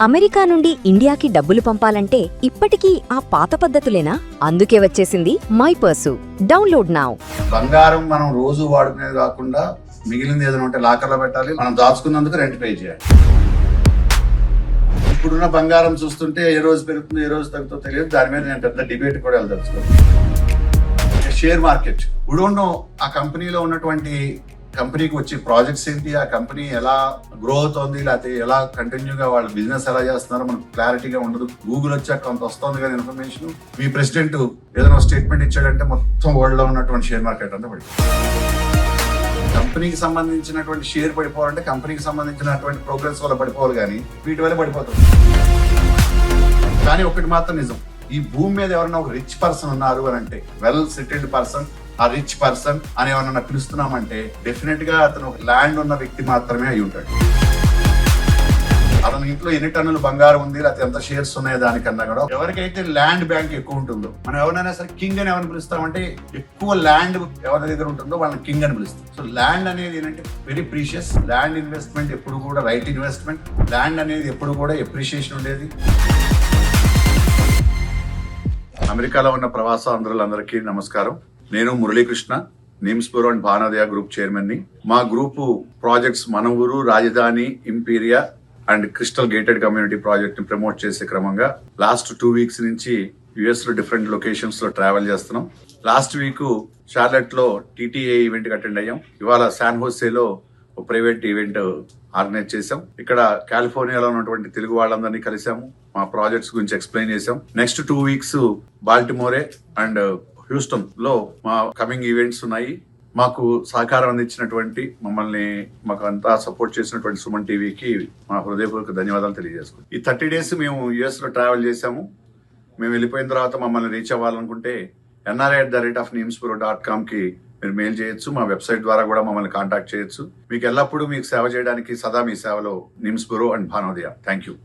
America నుండి ఇండియాకి డబ్బులు పంపాలంటే ఇప్పటికీ ఆ పాత పద్ధతులేనా? అందుకే వచ్చేసింది మై పర్సు. Download now. బంగారం మనం రోజు వాడుకునేది కాకుండా మిగిలింది ఏదైనా ఉంటే లాకర్లో పెట్టాలి. మనం దాచుకున్నందుకు రెంట్ పే చేయాలి. ఇప్పుడున్న బంగారం చూస్తుంటే ఏ రోజు పెరుగుతుందో ఏ రోజు తగ్గుతుందో తెలియదు. దాని మీద నేను పెద్ద డిబేట్ కూడా వెళ్ళదలుచుకోను. షేర్ మార్కెట్ ఇప్పుడు ఆ కంపెనీలో ఉన్నటువంటి కంపెనీకి వచ్చే ప్రాజెక్ట్స్ ఏంటి, ఆ కంపెనీ ఎలా గ్రో అవుతోంది, లేకపోతే ఎలా కంటిన్యూగా వాళ్ళ బిజినెస్ ఎలా చేస్తున్నారో మనకు క్లారిటీగా ఉండదు. గూగుల్ వచ్చాక కొంత వస్తుంది కదా ఇన్ఫర్మేషన్. మీ ప్రెసిడెంట్ ఏదైనా స్టేట్మెంట్ ఇచ్చాడంటే మొత్తం వరల్డ్ లో ఉన్నటువంటి షేర్ మార్కెట్ అంతా పడిపోతుంది. కంపెనీకి సంబంధించినటువంటి షేర్ పడిపోవాలంటే కంపెనీకి సంబంధించినటువంటి ప్రోగ్రెస్ వల్ల పడిపోవాలి, కానీ వీటి వల్ల పడిపోతుంది. కానీ ఒకటి మాత్రం నిజం, ఈ భూమి మీద ఎవరైనా ఒక రిచ్ పర్సన్ ఉన్నారు అని అంటే, వెల్ సెటిల్డ్ పర్సన్, ఆ రిచ్ పర్సన్ అని ఏమన్నా పిలుస్తున్నామంటే డెఫినెట్ గా అతను ఒక ల్యాండ్ ఉన్న వ్యక్తి మాత్రమే అయి ఉంటాడు. అతని ఇంట్లో ఎన్ని టన్నులు బంగారం ఉంది, లేకపోతే ఎంత షేర్స్ ఉన్నాయో దానికన్నా కూడా ఎవరికైతే ల్యాండ్ బ్యాంక్ ఎక్కువ ఉంటుందో, మనం ఎవరైనా సరే కింగ్ అని ఎవరిని పిలుస్తామంటే ఎక్కువ ల్యాండ్ ఎవరి దగ్గర ఉంటుందో వాళ్ళని కింగ్ అని పిలుస్తాం. సో ల్యాండ్ అనేది ఏంటంటే వెరీ ప్రీషియస్. ల్యాండ్ ఇన్వెస్ట్మెంట్ ఎప్పుడు కూడా రైట్ ఇన్వెస్ట్మెంట్. ల్యాండ్ అనేది ఎప్పుడు కూడా ఎప్రిషియేషన్ ఉండేది. అమెరికాలో ఉన్న ప్రవాసాంధ్రులందరికీ నమస్కారం. నేను Muralikrishna, NIMS bureau and Bhanodaya group chairman ని. మా గ్రూపు ప్రాజెక్ట్స్ మన ఊరు, రాజధాని, Imperia and crystal gated community project ని ప్రమోట్ చేసే క్రమంగా లాస్ట్ 2 weeks నుంచి యుఎస్ లో డిఫరెంట్ లొకేషన్స్ లో ట్రావెల్ చేస్తున్నాం. లాస్ట్ వీక్ షార్లెట్ లో టీటీఏ ఈవెంట్ కి అటెండ్ అయ్యాం. ఇవాళ శాన్ హోసేలో ఒక ప్రైవేట్ ఈవెంట్ ఆర్గనైజ్ చేసాం. ఇక్కడ కాలిఫోర్నియాలో ఉన్నటువంటి తెలుగు వాళ్ళందరినీ కలిసాము, మా ప్రాజెక్ట్స్ గురించి ఎక్స్ప్లెయిన్ చేసాం. నెక్స్ట్ 2 weeks బాల్టిమోరే అండ్ హ్యూస్టన్ లో మా కమింగ్ ఈవెంట్స్ ఉన్నాయి. మాకు సహకారం అందించినటువంటి మాకు అంతా సపోర్ట్ చేసినటువంటి సుమన్ టీవీకి మా హృదయపూర్వక ధన్యవాదాలు తెలియజేసుకుంటాం. ఈ 30 days మేము యుఎస్ లో ట్రావెల్ చేసాము. మేము వెళ్ళిపోయిన తర్వాత మమ్మల్ని రీచ్ అవ్వాలనుకుంటే nri@nimsbureau.com కి మీరు మెయిల్ చేయొచ్చు. మా వెబ్సైట్ ద్వారా కూడా మమ్మల్ని కాంటాక్ట్ చేయొచ్చు. మీకు ఎల్లప్పుడూ మీకు సేవ చేయడానికి సదా మీ సేవలో NIMS bureau and Bhanodaya. Thank you.